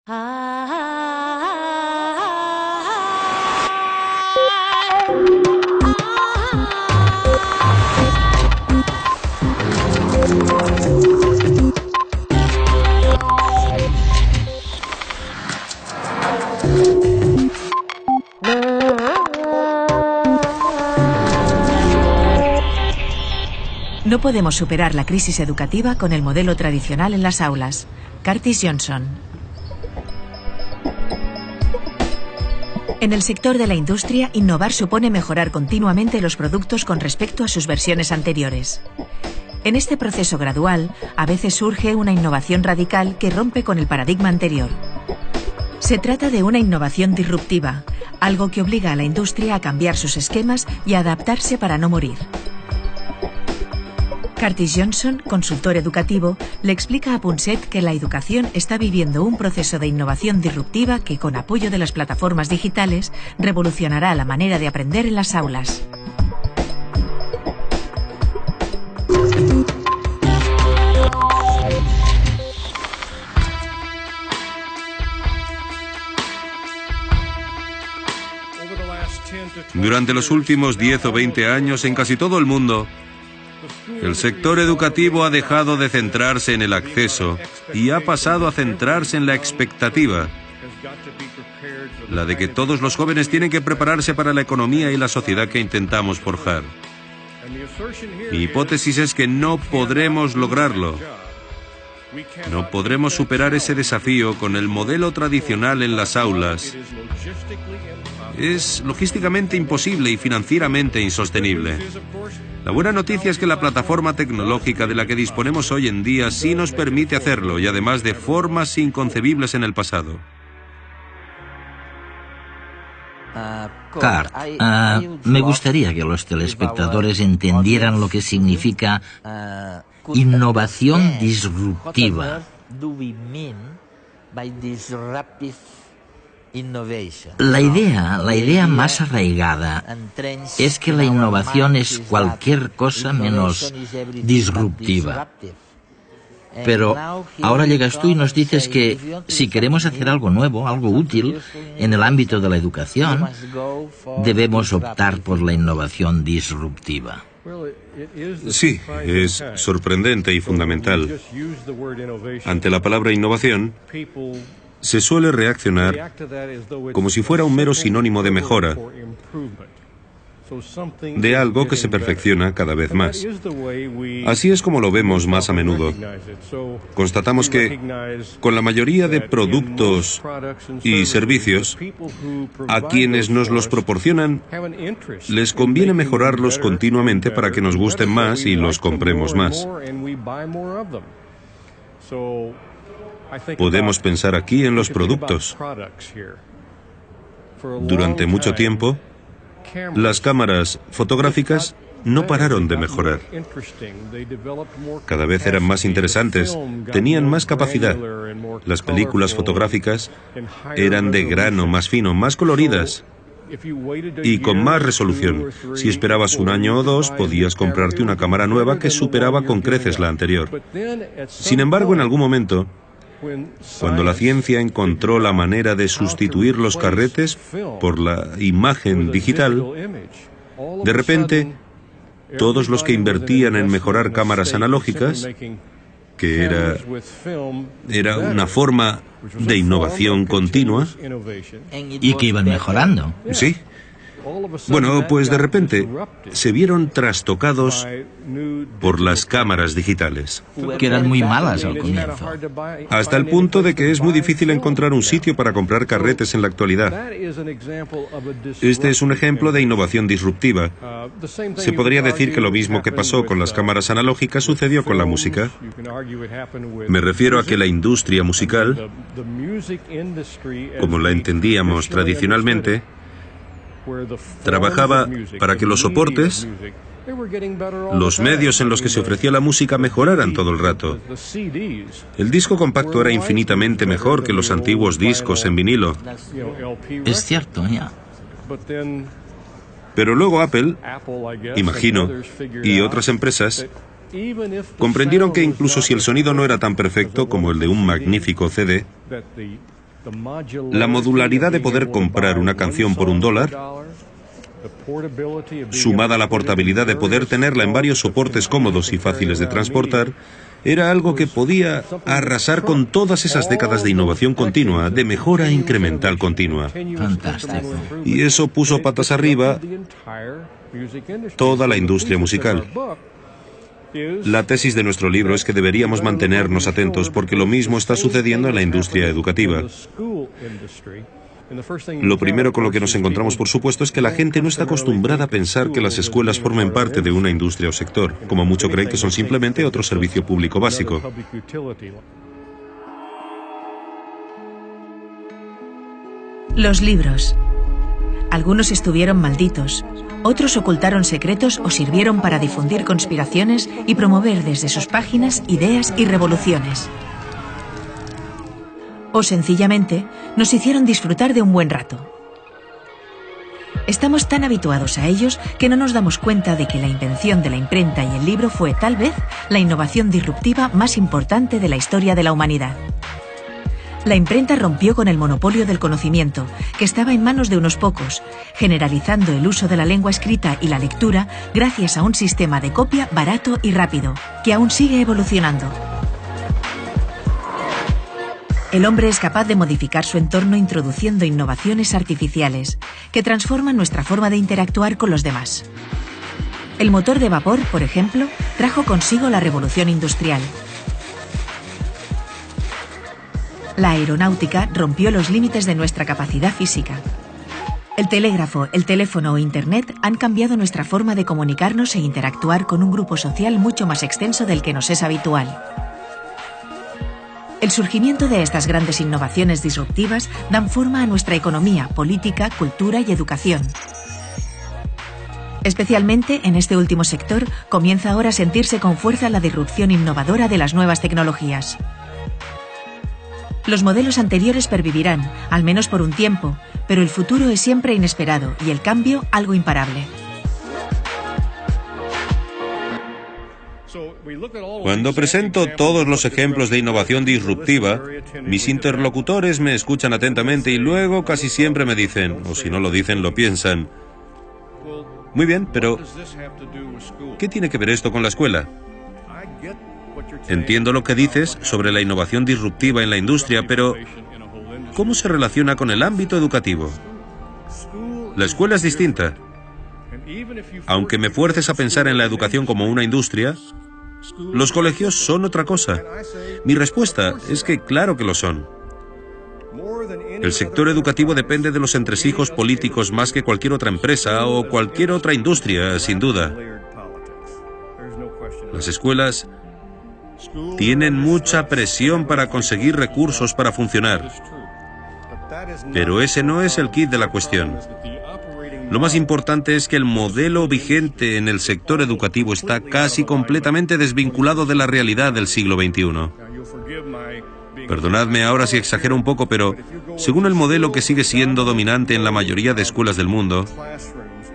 No podemos superar la crisis educativa con el modelo tradicional en las aulas. Curtis Johnson. En el sector de la industria, innovar supone mejorar continuamente los productos con respecto a sus versiones anteriores. En este proceso gradual, a veces surge una innovación radical que rompe con el paradigma anterior. Se trata de una innovación disruptiva, algo que obliga a la industria a cambiar sus esquemas y a adaptarse para no morir. Curtis Johnson, consultor educativo, le explica a Punset que la educación está viviendo un proceso de innovación disruptiva que, con apoyo de las plataformas digitales, revolucionará la manera de aprender en las aulas. Durante los últimos 10 o 20 años, en casi todo el mundo, el sector educativo ha dejado de centrarse en el acceso y ha pasado a centrarse en la expectativa, la de que todos los jóvenes tienen que prepararse para la economía y la sociedad que intentamos forjar. Mi hipótesis es que no podremos lograrlo. No podremos superar ese desafío con el modelo tradicional en las aulas. Es logísticamente imposible y financieramente insostenible. La buena noticia es que la plataforma tecnológica de la que disponemos hoy en día sí nos permite hacerlo, y además de formas inconcebibles en el pasado. Cart, me gustaría que los telespectadores entendieran lo que significa innovación disruptiva. La idea más arraigada es que la innovación es cualquier cosa menos disruptiva. Pero ahora llegas tú y nos dices que si queremos hacer algo nuevo, algo útil en el ámbito de la educación, debemos optar por la innovación disruptiva. Sí, es sorprendente y fundamental. Ante la palabra innovación, se suele reaccionar como si fuera un mero sinónimo de mejora, de algo que se perfecciona cada vez más. Así es como lo vemos más a menudo. Constatamos que, con la mayoría de productos y servicios, a quienes nos los proporcionan, les conviene mejorarlos continuamente para que nos gusten más y los compremos más. Podemos pensar aquí en los productos. Durante mucho tiempo, las cámaras fotográficas no pararon de mejorar. Cada vez eran más interesantes, tenían más capacidad. Las películas fotográficas eran de grano, más fino, más coloridas y con más resolución. Si esperabas un año o dos, podías comprarte una cámara nueva que superaba con creces la anterior. Sin embargo, en algún momento, cuando la ciencia encontró la manera de sustituir los carretes por la imagen digital, de repente, todos los que invertían en mejorar cámaras analógicas, que era una forma de innovación continua, y que iban mejorando. Sí. Bueno, pues de repente se vieron trastocados por las cámaras digitales. Que eran muy malas al comienzo. Hasta el punto de que es muy difícil encontrar un sitio para comprar carretes en la actualidad. Este es un ejemplo de innovación disruptiva. Se podría decir que lo mismo que pasó con las cámaras analógicas sucedió con la música. Me refiero a que la industria musical, como la entendíamos tradicionalmente, trabajaba para que los soportes, los medios en los que se ofrecía la música, mejoraran todo el rato. El disco compacto era infinitamente mejor que los antiguos discos en vinilo. Es cierto, ya. Pero luego Apple, imagino, y otras empresas comprendieron que incluso si el sonido no era tan perfecto como el de un magnífico CD, La modularidad de poder comprar una canción por $1, sumada a la portabilidad de poder tenerla en varios soportes cómodos y fáciles de transportar, era algo que podía arrasar con todas esas décadas de innovación continua, de mejora incremental continua. Fantástico. Y eso puso patas arriba toda la industria musical. La tesis de nuestro libro es que deberíamos mantenernos atentos porque lo mismo está sucediendo en la industria educativa. Lo primero con lo que nos encontramos, por supuesto, es que la gente no está acostumbrada a pensar que las escuelas formen parte de una industria o sector. Como mucho creen que son simplemente otro servicio público básico. Los libros. Algunos estuvieron malditos, otros ocultaron secretos o sirvieron para difundir conspiraciones y promover desde sus páginas ideas y revoluciones. O sencillamente nos hicieron disfrutar de un buen rato. Estamos tan habituados a ellos que no nos damos cuenta de que la invención de la imprenta y el libro fue tal vez la innovación disruptiva más importante de la historia de la humanidad. La imprenta rompió con el monopolio del conocimiento, que estaba en manos de unos pocos, generalizando el uso de la lengua escrita y la lectura gracias a un sistema de copia barato y rápido, que aún sigue evolucionando. El hombre es capaz de modificar su entorno introduciendo innovaciones artificiales, que transforman nuestra forma de interactuar con los demás. El motor de vapor, por ejemplo, trajo consigo la revolución industrial. La aeronáutica rompió los límites de nuestra capacidad física. El telégrafo, el teléfono o Internet han cambiado nuestra forma de comunicarnos e interactuar con un grupo social mucho más extenso del que nos es habitual. El surgimiento de estas grandes innovaciones disruptivas dan forma a nuestra economía, política, cultura y educación. Especialmente en este último sector comienza ahora a sentirse con fuerza la disrupción innovadora de las nuevas tecnologías. Los modelos anteriores pervivirán, al menos por un tiempo, pero el futuro es siempre inesperado y el cambio algo imparable. Cuando presento todos los ejemplos de innovación disruptiva, mis interlocutores me escuchan atentamente y luego casi siempre me dicen, o si no lo dicen, lo piensan: muy bien, pero ¿qué tiene que ver esto con la escuela? Entiendo lo que dices sobre la innovación disruptiva en la industria, pero ¿cómo se relaciona con el ámbito educativo? La escuela es distinta. Aunque me fuerces a pensar en la educación como una industria, los colegios son otra cosa. Mi respuesta es que claro que lo son. El sector educativo depende de los entresijos políticos más que cualquier otra empresa o cualquier otra industria, sin duda. Las escuelas tienen mucha presión para conseguir recursos para funcionar. Pero ese no es el quid de la cuestión. Lo más importante es que el modelo vigente en el sector educativo está casi completamente desvinculado de la realidad del siglo XXI. Perdonadme ahora si exagero un poco, pero según el modelo que sigue siendo dominante en la mayoría de escuelas del mundo,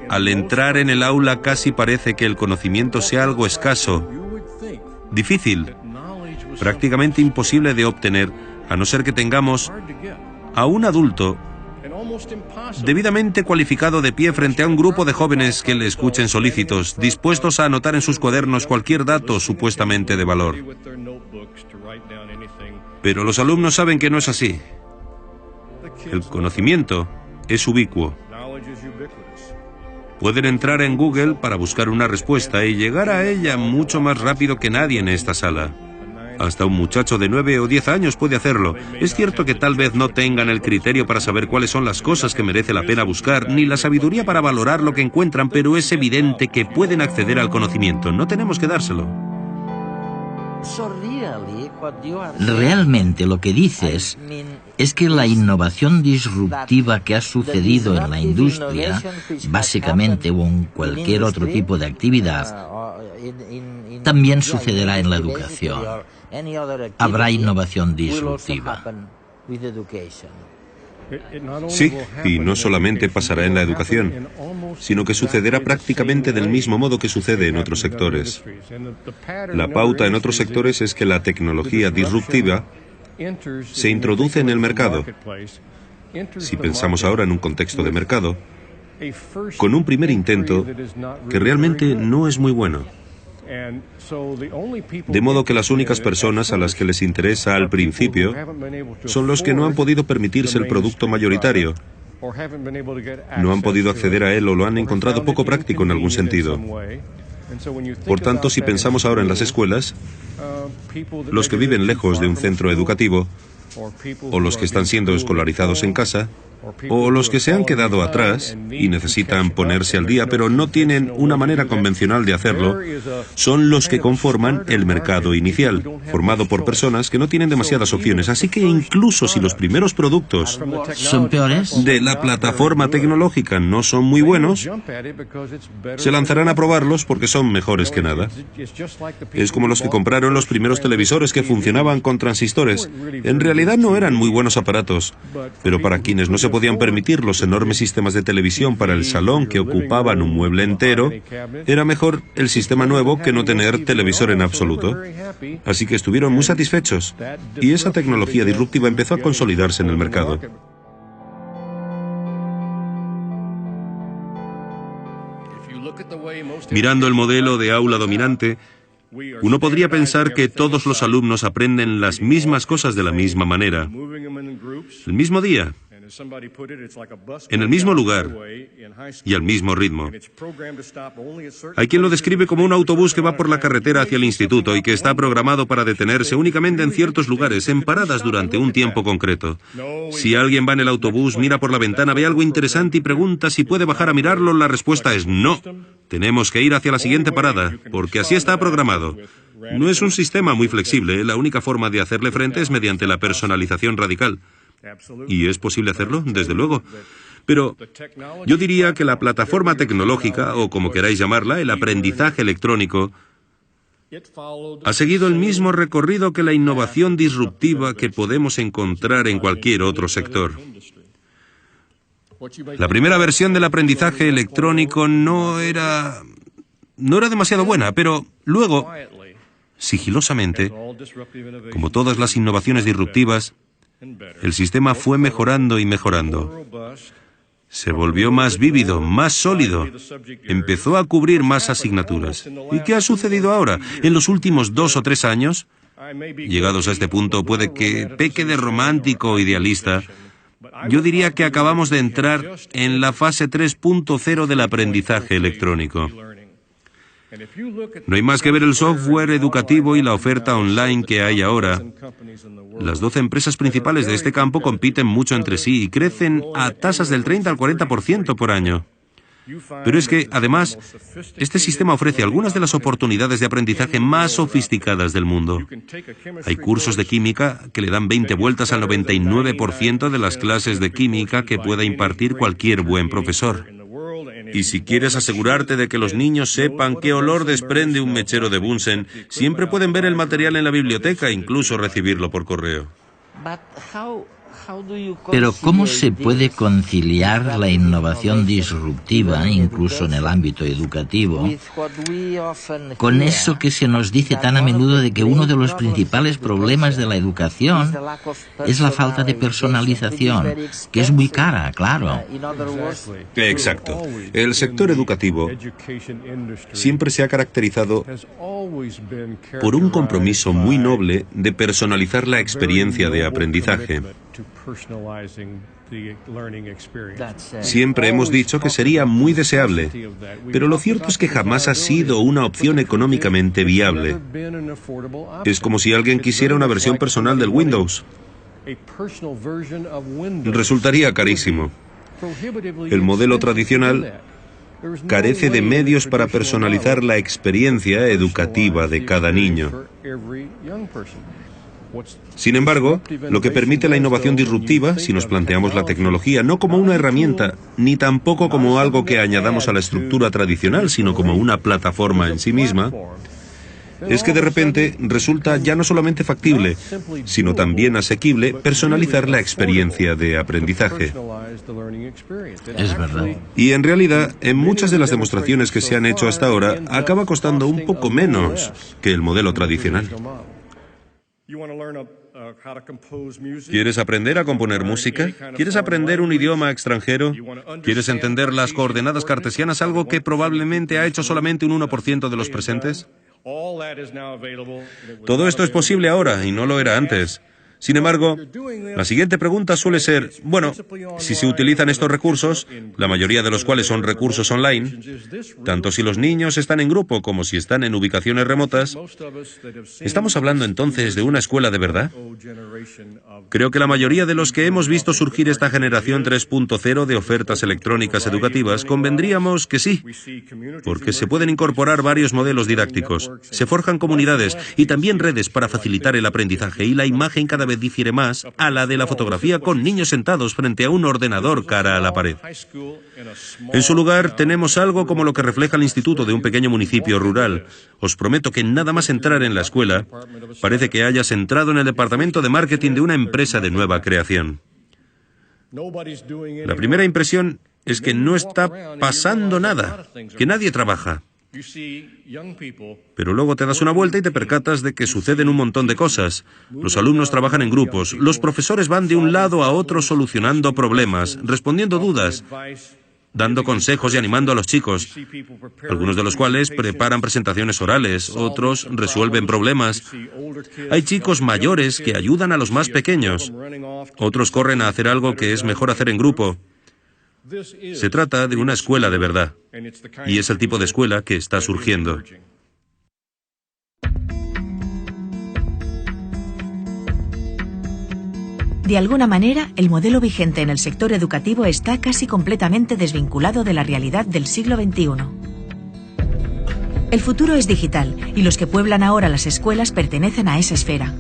al entrar en el aula casi parece que el conocimiento sea algo escaso, difícil, prácticamente imposible de obtener, a no ser que tengamos a un adulto debidamente cualificado de pie frente a un grupo de jóvenes que le escuchen solícitos, dispuestos a anotar en sus cuadernos cualquier dato supuestamente de valor. Pero los alumnos saben que no es así. El conocimiento es ubicuo. Pueden entrar en Google para buscar una respuesta y llegar a ella mucho más rápido que nadie en esta sala. Hasta un muchacho de 9 o 10 años puede hacerlo. Es cierto que tal vez no tengan el criterio para saber cuáles son las cosas que merece la pena buscar, ni la sabiduría para valorar lo que encuentran, pero es evidente que pueden acceder al conocimiento. No tenemos que dárselo. Realmente lo que dices es que la innovación disruptiva que ha sucedido en la industria, básicamente o en cualquier otro tipo de actividad, también sucederá en la educación. Habrá innovación disruptiva. Sí, y no solamente pasará en la educación, sino que sucederá prácticamente del mismo modo que sucede en otros sectores. La pauta en otros sectores es que la tecnología disruptiva se introduce en el mercado. Si pensamos ahora en un contexto de mercado, con un primer intento que realmente no es muy bueno. De modo que las únicas personas a las que les interesa al principio son los que no han podido permitirse el producto mayoritario, no han podido acceder a él o lo han encontrado poco práctico en algún sentido. Por tanto, si pensamos ahora en las escuelas, los que viven lejos de un centro educativo, o los que están siendo escolarizados en casa, o los que se han quedado atrás y necesitan ponerse al día, pero no tienen una manera convencional de hacerlo, son los que conforman el mercado inicial, formado por personas que no tienen demasiadas opciones. Así que incluso si los primeros productos ¿son peores? de la plataforma tecnológica no son muy buenos, se lanzarán a probarlos porque son mejores que nada. Es como los que compraron los primeros televisores que funcionaban con transistores. En realidad no eran muy buenos aparatos, pero para quienes no se podían permitir los enormes sistemas de televisión para el salón que ocupaban un mueble entero, era mejor el sistema nuevo que no tener televisor en absoluto. Así que estuvieron muy satisfechos, y esa tecnología disruptiva empezó a consolidarse en el mercado. Mirando el modelo de aula dominante, uno podría pensar que todos los alumnos aprenden las mismas cosas de la misma manera, el mismo día, en el mismo lugar y al mismo ritmo. Hay quien lo describe como un autobús que va por la carretera hacia el instituto y que está programado para detenerse únicamente en ciertos lugares, en paradas durante un tiempo concreto. Si alguien va en el autobús, mira por la ventana, ve algo interesante y pregunta si puede bajar a mirarlo, la respuesta es no. Tenemos que ir hacia la siguiente parada, porque así está programado. No es un sistema muy flexible, la única forma de hacerle frente es mediante la personalización radical. ¿Y es posible hacerlo? Desde luego. Pero yo diría que la plataforma tecnológica, o como queráis llamarla, el aprendizaje electrónico, ha seguido el mismo recorrido que la innovación disruptiva que podemos encontrar en cualquier otro sector. La primera versión del aprendizaje electrónico no era demasiado buena, pero luego, sigilosamente, como todas las innovaciones disruptivas, el sistema fue mejorando y mejorando. Se volvió más vívido, más sólido. Empezó a cubrir más asignaturas. ¿Y qué ha sucedido ahora? En los últimos 2 o 3 años, llegados a este punto, puede que peque de romántico o idealista, yo diría que acabamos de entrar en la fase 3.0 del aprendizaje electrónico. No hay más que ver el software educativo y la oferta online que hay ahora. Las 12 empresas principales de este campo compiten mucho entre sí y crecen a tasas del 30 al 40% por año. Pero es que, además, este sistema ofrece algunas de las oportunidades de aprendizaje más sofisticadas del mundo. Hay cursos de química que le dan 20 vueltas al 99% de las clases de química que pueda impartir cualquier buen profesor. Y si quieres asegurarte de que los niños sepan qué olor desprende un mechero de Bunsen, siempre pueden ver el material en la biblioteca e incluso recibirlo por correo. Pero ¿cómo se puede conciliar la innovación disruptiva, incluso en el ámbito educativo, con eso que se nos dice tan a menudo de que uno de los principales problemas de la educación es la falta de personalización, que es muy cara, claro? Exacto. El sector educativo siempre se ha caracterizado por un compromiso muy noble de personalizar la experiencia de aprendizaje. Siempre hemos dicho que sería muy deseable, pero lo cierto es que jamás ha sido una opción económicamente viable. Es como si alguien quisiera una versión personal del Windows. Resultaría carísimo. El modelo tradicional carece de medios para personalizar la experiencia educativa de cada niño. Sin embargo, lo que permite la innovación disruptiva, si nos planteamos la tecnología no como una herramienta, ni tampoco como algo que añadamos a la estructura tradicional, sino como una plataforma en sí misma, es que de repente resulta ya no solamente factible, sino también asequible personalizar la experiencia de aprendizaje. Es verdad. Y en realidad, en muchas de las demostraciones que se han hecho hasta ahora, acaba costando un poco menos que el modelo tradicional. ¿Quieres aprender a componer música? ¿Quieres aprender un idioma extranjero? ¿Quieres entender las coordenadas cartesianas, algo que probablemente ha hecho solamente un 1% de los presentes? Todo esto es posible ahora y no lo era antes. Sin embargo, la siguiente pregunta suele ser, bueno, si se utilizan estos recursos, la mayoría de los cuales son recursos online, tanto si los niños están en grupo como si están en ubicaciones remotas, ¿estamos hablando entonces de una escuela de verdad? Creo que la mayoría de los que hemos visto surgir esta generación 3.0 de ofertas electrónicas educativas convendríamos que sí, porque se pueden incorporar varios modelos didácticos, se forjan comunidades y también redes para facilitar el aprendizaje, y la imagen cada vez difiere más a la de la fotografía con niños sentados frente a un ordenador cara a la pared. En su lugar, tenemos algo como lo que refleja el instituto de un pequeño municipio rural. Os prometo que nada más entrar en la escuela, parece que hayas entrado en el departamento de marketing de una empresa de nueva creación. La primera impresión es que no está pasando nada, que nadie trabaja. Pero luego te das una vuelta y te percatas de que suceden un montón de cosas. Los alumnos trabajan en grupos, los profesores van de un lado a otro solucionando problemas, respondiendo dudas, dando consejos y animando a los chicos, algunos de los cuales preparan presentaciones orales, otros resuelven problemas. Hay chicos mayores que ayudan a los más pequeños, otros corren a hacer algo que es mejor hacer en grupo. Se trata de una escuela de verdad, y es el tipo de escuela que está surgiendo. De alguna manera, el modelo vigente en el sector educativo está casi completamente desvinculado de la realidad del siglo XXI. El futuro es digital, y los que pueblan ahora las escuelas pertenecen a esa esfera.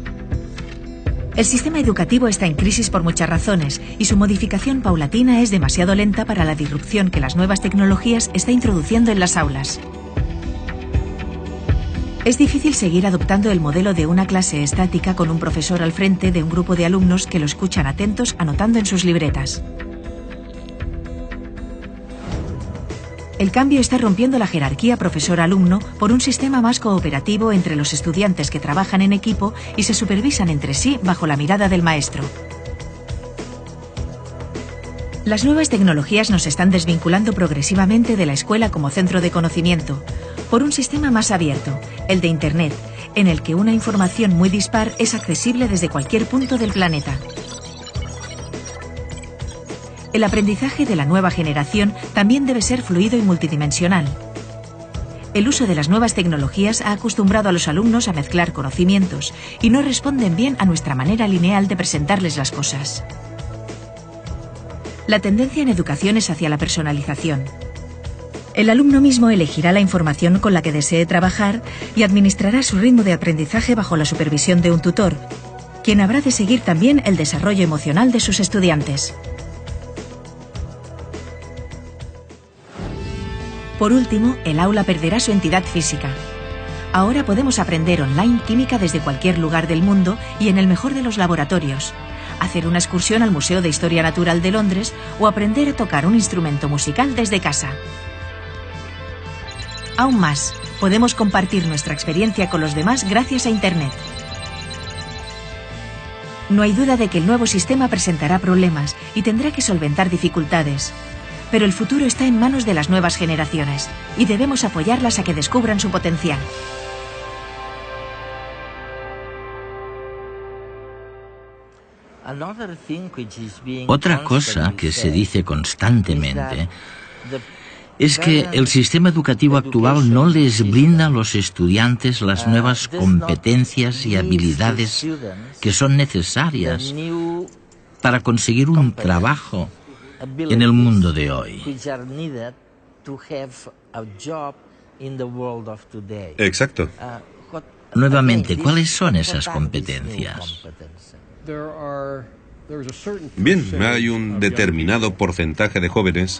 El sistema educativo está en crisis por muchas razones, y su modificación paulatina es demasiado lenta para la disrupción que las nuevas tecnologías está introduciendo en las aulas. Es difícil seguir adoptando el modelo de una clase estática con un profesor al frente de un grupo de alumnos que lo escuchan atentos anotando en sus libretas. El cambio está rompiendo la jerarquía profesor-alumno por un sistema más cooperativo entre los estudiantes que trabajan en equipo y se supervisan entre sí bajo la mirada del maestro. Las nuevas tecnologías nos están desvinculando progresivamente de la escuela como centro de conocimiento, por un sistema más abierto, el de Internet, en el que una información muy dispar es accesible desde cualquier punto del planeta. El aprendizaje de la nueva generación también debe ser fluido y multidimensional. El uso de las nuevas tecnologías ha acostumbrado a los alumnos a mezclar conocimientos y no responden bien a nuestra manera lineal de presentarles las cosas. La tendencia en educación es hacia la personalización. El alumno mismo elegirá la información con la que desee trabajar y administrará su ritmo de aprendizaje bajo la supervisión de un tutor, quien habrá de seguir también el desarrollo emocional de sus estudiantes. Por último, el aula perderá su entidad física. Ahora podemos aprender online química desde cualquier lugar del mundo y en el mejor de los laboratorios, hacer una excursión al Museo de Historia Natural de Londres o aprender a tocar un instrumento musical desde casa. Aún más, podemos compartir nuestra experiencia con los demás gracias a Internet. No hay duda de que el nuevo sistema presentará problemas y tendrá que solventar dificultades. Pero el futuro está en manos de las nuevas generaciones y debemos apoyarlas a que descubran su potencial. Otra cosa que se dice constantemente es que el sistema educativo actual no les brinda a los estudiantes las nuevas competencias y habilidades que son necesarias para conseguir un trabajo en el mundo de hoy. Exacto. Nuevamente, ¿cuáles son esas competencias? Bien, hay un determinado porcentaje de jóvenes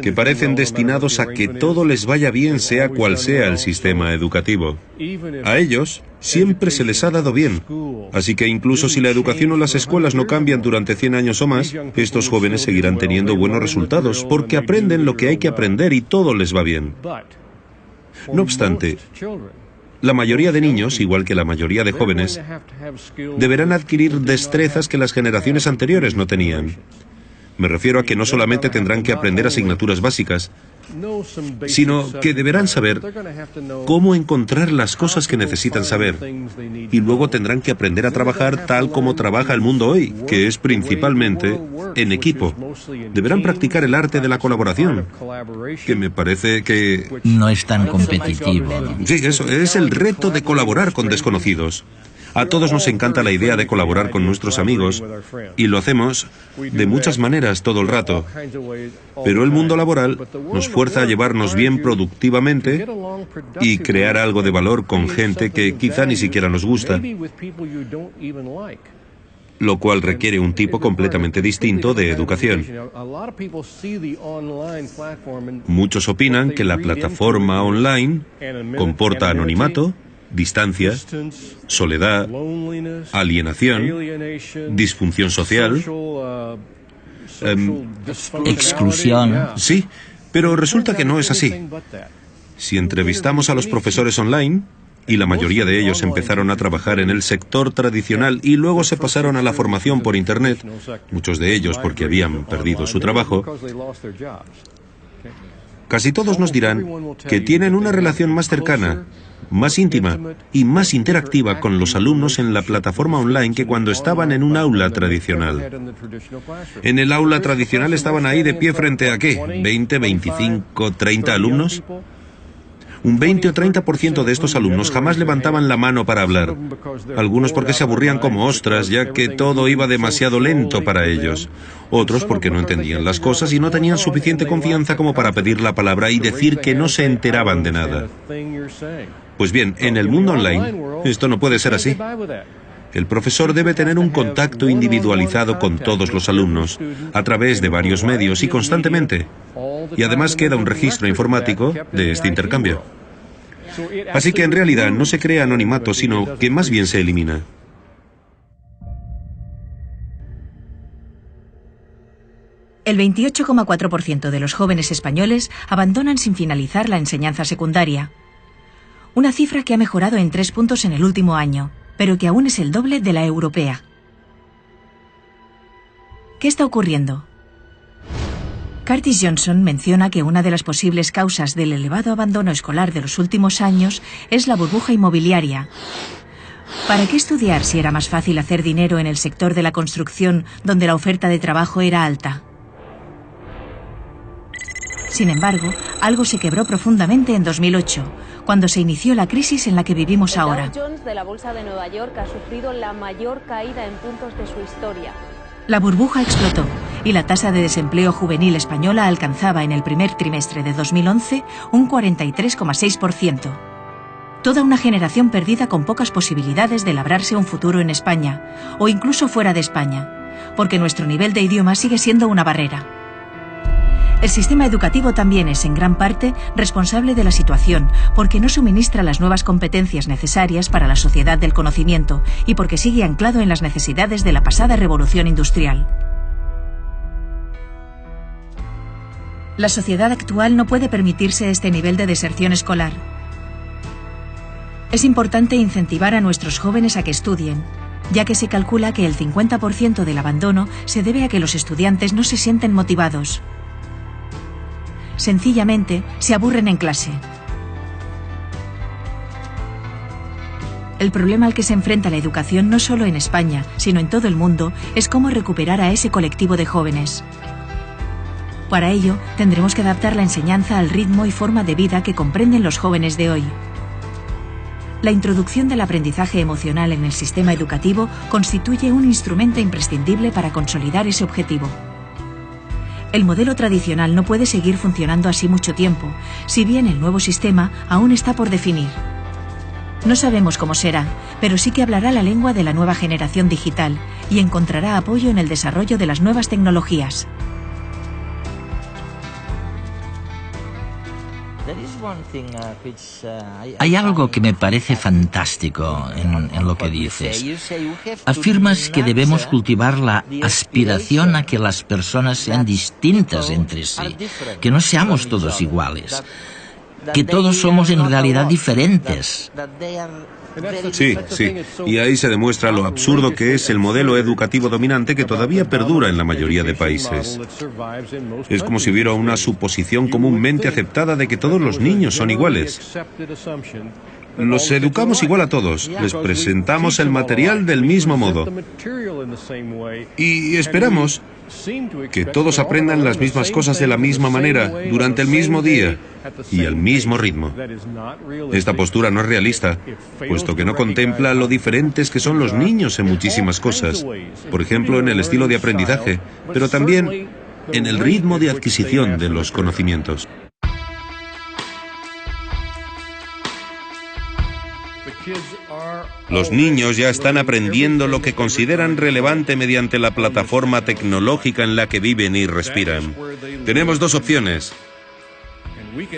que parecen destinados a que todo les vaya bien sea cual sea el sistema educativo. A ellos siempre se les ha dado bien. Así que incluso si la educación o las escuelas no cambian durante 100 años o más, estos jóvenes seguirán teniendo buenos resultados porque aprenden lo que hay que aprender y todo les va bien. No obstante, La mayoría de niños, igual que la mayoría de jóvenes, deberán adquirir destrezas que las generaciones anteriores no tenían. Me refiero a que no solamente tendrán que aprender asignaturas básicas, sino que deberán saber cómo encontrar las cosas que necesitan saber. Y luego tendrán que aprender a trabajar tal como trabaja el mundo hoy, que es principalmente en equipo. Deberán practicar el arte de la colaboración, que me parece que... No es tan competitivo, ¿no? Sí, eso es el reto de colaborar con desconocidos. A todos nos encanta la idea de colaborar con nuestros amigos y lo hacemos de muchas maneras todo el rato. Pero el mundo laboral nos fuerza a llevarnos bien productivamente y crear algo de valor con gente que quizá ni siquiera nos gusta, lo cual requiere un tipo completamente distinto de educación. Muchos opinan que la plataforma online comporta anonimato, distancia, soledad, alienación, disfunción social, exclusión. Sí, pero resulta que no es así. Si entrevistamos a los profesores online, y la mayoría de ellos empezaron a trabajar en el sector tradicional y luego se pasaron a la formación por Internet, muchos de ellos porque habían perdido su trabajo, casi todos nos dirán que tienen una relación más cercana, más íntima y más interactiva con los alumnos en la plataforma online que cuando estaban en un aula tradicional. En el aula tradicional estaban ahí de pie frente a ¿qué? ¿20, 25, 30 alumnos? Un 20 o 30% de estos alumnos jamás levantaban la mano para hablar. Algunos porque se aburrían como ostras, ya que todo iba demasiado lento para ellos. Otros porque no entendían las cosas y no tenían suficiente confianza como para pedir la palabra y decir que no se enteraban de nada. Pues bien, en el mundo online, esto no puede ser así. El profesor debe tener un contacto individualizado con todos los alumnos, a través de varios medios y constantemente. Y además queda un registro informático de este intercambio. Así que en realidad no se crea anonimato, sino que más bien se elimina. El 28,4% de los jóvenes españoles abandonan sin finalizar la enseñanza secundaria. Una cifra que ha mejorado en 3 puntos en el último año, pero que aún es el doble de la europea. ¿Qué está ocurriendo? Curtis Johnson menciona que una de las posibles causas del elevado abandono escolar de los últimos años es la burbuja inmobiliaria. ¿Para qué estudiar si era más fácil hacer dinero en el sector de la construcción, donde la oferta de trabajo era alta? Sin embargo, algo se quebró profundamente en 2008, cuando se inició la crisis en la que vivimos ahora. El Dow Jones de la Bolsa de Nueva York ha sufrido la mayor caída en puntos de su historia. La burbuja explotó y la tasa de desempleo juvenil española alcanzaba en el primer trimestre de 2011 un 43,6%. Toda una generación perdida con pocas posibilidades de labrarse un futuro en España, o incluso fuera de España, porque nuestro nivel de idioma sigue siendo una barrera. El sistema educativo también es, en gran parte, responsable de la situación, porque no suministra las nuevas competencias necesarias para la sociedad del conocimiento y porque sigue anclado en las necesidades de la pasada revolución industrial. La sociedad actual no puede permitirse este nivel de deserción escolar. Es importante incentivar a nuestros jóvenes a que estudien, ya que se calcula que el 50% del abandono se debe a que los estudiantes no se sienten motivados. Sencillamente, se aburren en clase. El problema al que se enfrenta la educación no solo en España, sino en todo el mundo, es cómo recuperar a ese colectivo de jóvenes. Para ello, tendremos que adaptar la enseñanza al ritmo y forma de vida que comprenden los jóvenes de hoy. La introducción del aprendizaje emocional en el sistema educativo constituye un instrumento imprescindible para consolidar ese objetivo. El modelo tradicional no puede seguir funcionando así mucho tiempo, si bien el nuevo sistema aún está por definir. No sabemos cómo será, pero sí que hablará la lengua de la nueva generación digital y encontrará apoyo en el desarrollo de las nuevas tecnologías. Hay algo que me parece fantástico en lo que dices. Afirmas que debemos cultivar la aspiración a que las personas sean distintas entre sí, que no seamos todos iguales. que todos somos en realidad diferentes. Sí, sí. Y ahí se demuestra lo absurdo que es el modelo educativo dominante que todavía perdura en la mayoría de países. Es como si hubiera una suposición comúnmente aceptada de que todos los niños son iguales. Los educamos igual a todos, les presentamos el material del mismo modo. Y esperamos que todos aprendan las mismas cosas de la misma manera, durante el mismo día y al mismo ritmo. Esta postura no es realista, puesto que no contempla lo diferentes que son los niños en muchísimas cosas. Por ejemplo, en el estilo de aprendizaje, pero también en el ritmo de adquisición de los conocimientos. Los niños ya están aprendiendo lo que consideran relevante mediante la plataforma tecnológica en la que viven y respiran. Tenemos dos opciones: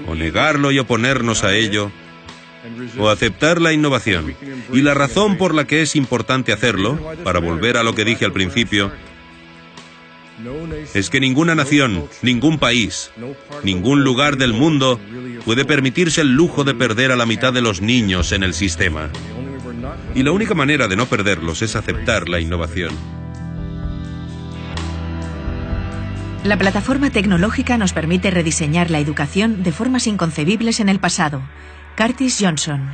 o negarlo y oponernos a ello, o aceptar la innovación. Y la razón por la que es importante hacerlo, para volver a lo que dije al principio, es que ninguna nación, ningún país, ningún lugar del mundo puede permitirse el lujo de perder a la mitad de los niños en el sistema. Y la única manera de no perderlos es aceptar la innovación. La plataforma tecnológica nos permite rediseñar la educación de formas inconcebibles en el pasado. Curtis Johnson.